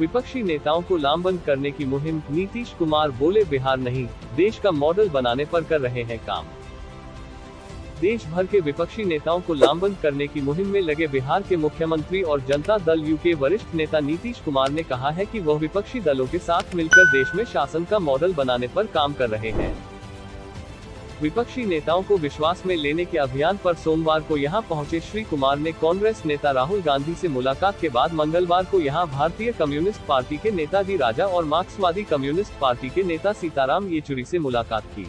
विपक्षी नेताओं को लामबंद करने की मुहिम, नीतीश कुमार बोले बिहार नहीं, देश का मॉडल बनाने पर कर रहे हैं काम। देश भर के विपक्षी नेताओं को लामबंद करने की मुहिम में लगे बिहार के मुख्यमंत्री और जनता दल यू के वरिष्ठ नेता नीतीश कुमार ने कहा है कि वह विपक्षी दलों के साथ मिलकर देश में शासन का मॉडल बनाने पर काम कर रहे हैं। विपक्षी नेताओं को विश्वास में लेने के अभियान पर सोमवार को यहां पहुंचे श्री कुमार ने कांग्रेस नेता राहुल गांधी से मुलाकात के बाद मंगलवार को यहां भारतीय कम्युनिस्ट पार्टी के नेता डी राजा और मार्क्सवादी कम्युनिस्ट पार्टी के नेता सीताराम येचुरी से मुलाकात की।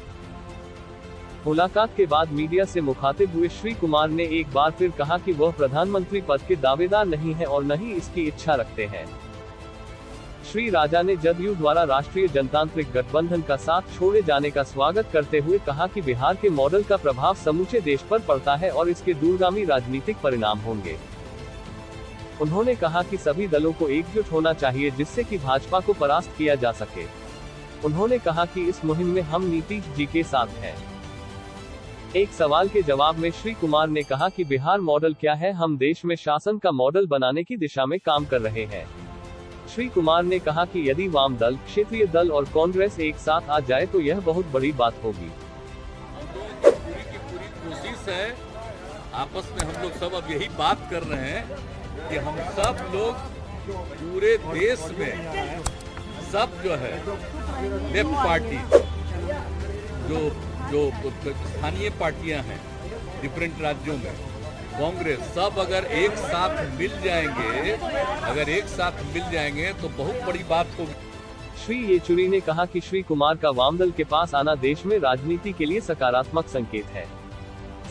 मुलाकात के बाद मीडिया से मुखातिब हुए श्री कुमार ने एक बार फिर कहा कि वह प्रधानमंत्री पद के दावेदार नहीं है और न ही इसकी इच्छा रखते हैं। श्री राजा ने जदयू द्वारा राष्ट्रीय जनतांत्रिक गठबंधन का साथ छोड़े जाने का स्वागत करते हुए कहा कि बिहार के मॉडल का प्रभाव समूचे देश पर पड़ता है और इसके दूरगामी राजनीतिक परिणाम होंगे। उन्होंने कहा कि सभी दलों को एकजुट होना चाहिए जिससे कि भाजपा को परास्त किया जा सके। उन्होंने कहा कि इस मुहिम में हम नीतीश जी के साथ हैं। एक सवाल के जवाब में श्री कुमार ने कहा कि बिहार मॉडल क्या है, हम देश में शासन का मॉडल बनाने की दिशा में काम कर रहे हैं। श्री कुमार ने कहा कि यदि वाम दल, क्षेत्रीय दल और कांग्रेस एक साथ आ जाए तो यह बहुत बड़ी बात होगी। पूरी की पूरी कोशिश है, आपस में हम लोग सब अब यही बात कर रहे हैं कि हम सब लोग पूरे देश में सब जो है लेफ्ट पार्टी जो स्थानीय पार्टियां हैं डिफरेंट राज्यों में, कांग्रेस, सब अगर एक साथ मिल जाएंगे तो बहुत बड़ी बात होगी। श्री येचुरी ने कहा कि श्री कुमार का वामदल के पास आना देश में राजनीति के लिए सकारात्मक संकेत है।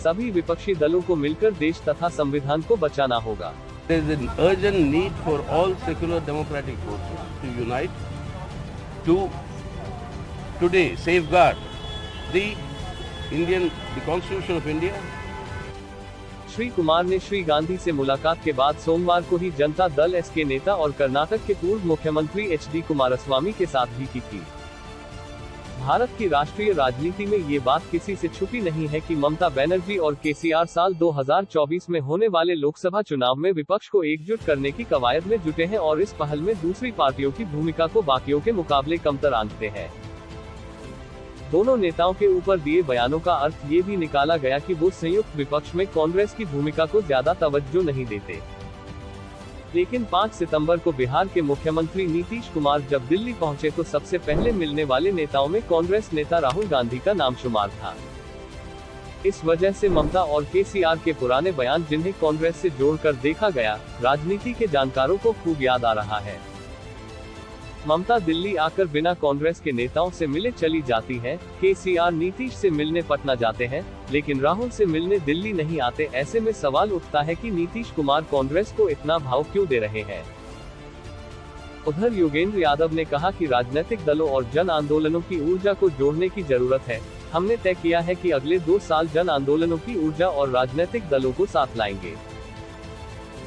सभी विपक्षी दलों को मिलकर देश तथा संविधान को बचाना होगा। There is an urgent need for all secular democratic forces to unite to today safeguard the Constitution of India. Shri Kumar ने श्री गांधी से मुलाकात के बाद सोमवार को ही जनता दल एस के नेता और कर्नाटक के पूर्व मुख्यमंत्री एच.डी. कुमारस्वामी के साथ भी की थी। भारत की राष्ट्रीय राजनीति में ये बात किसी से छुपी नहीं है कि ममता बनर्जी और केसीआर साल 2024 में होने वाले लोकसभा चुनाव में विपक्ष को एकजुट करने की कवायद में जुटे हैं और इस पहल में दूसरी पार्टियों की भूमिका को बाकियों के मुकाबले कमतर आंकते हैं। दोनों नेताओं के ऊपर दिए बयानों का अर्थ ये भी निकाला गया कि वो संयुक्त विपक्ष में कांग्रेस की भूमिका को ज्यादा तवज्जो नहीं देते। लेकिन 5 सितंबर को बिहार के मुख्यमंत्री नीतीश कुमार जब दिल्ली पहुंचे तो सबसे पहले मिलने वाले नेताओं में कांग्रेस नेता राहुल गांधी का नाम शुमार था। इस वजह से ममता और केसीआर के पुराने बयान जिन्हें कांग्रेस से जोड़कर देखा गया, राजनीति के जानकारों को खूब याद आ रहा है। ममता दिल्ली आकर बिना कांग्रेस के नेताओं से मिले चली जाती है, केसीआर नीतीश से मिलने पटना जाते हैं, लेकिन राहुल से मिलने दिल्ली नहीं आते। ऐसे में सवाल उठता है कि नीतीश कुमार कांग्रेस को इतना भाव क्यों दे रहे हैं। उधर योगेंद्र यादव ने कहा कि राजनीतिक दलों और जन आंदोलनों की ऊर्जा को जोड़ने की जरूरत है। हमने तय किया है कि अगले 2 साल जन आंदोलनों की ऊर्जा और राजनीतिक दलों को साथ लाएंगे।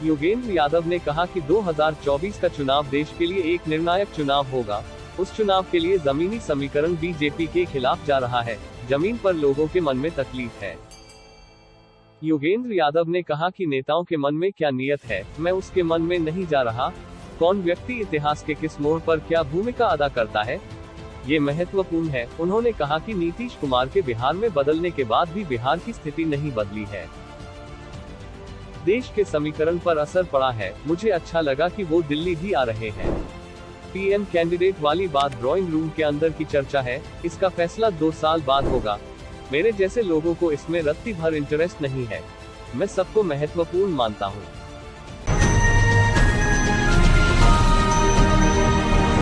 योगेंद्र यादव ने कहा कि 2024 का चुनाव देश के लिए एक निर्णायक चुनाव होगा। उस चुनाव के लिए जमीनी समीकरण बीजेपी के खिलाफ जा रहा है। जमीन पर लोगों के मन में तकलीफ है। योगेंद्र यादव ने कहा कि नेताओं के मन में क्या नियत है, मैं उसके मन में नहीं जा रहा। कौन व्यक्ति इतिहास के किस मोड़ पर क्या भूमिका अदा करता है, ये महत्वपूर्ण है। उन्होंने कहा कि नीतीश कुमार के बिहार में बदलने के बाद भी बिहार की स्थिति नहीं बदली है। देश के समीकरण पर असर पड़ा है। मुझे अच्छा लगा कि वो दिल्ली भी आ रहे हैं। पीएम कैंडिडेट वाली बात ड्राइंग रूम के अंदर की चर्चा है। इसका फैसला 2 साल बाद होगा। मेरे जैसे लोगों को इसमें रत्ती भर इंटरेस्ट नहीं है। मैं सबको महत्वपूर्ण मानता हूँ।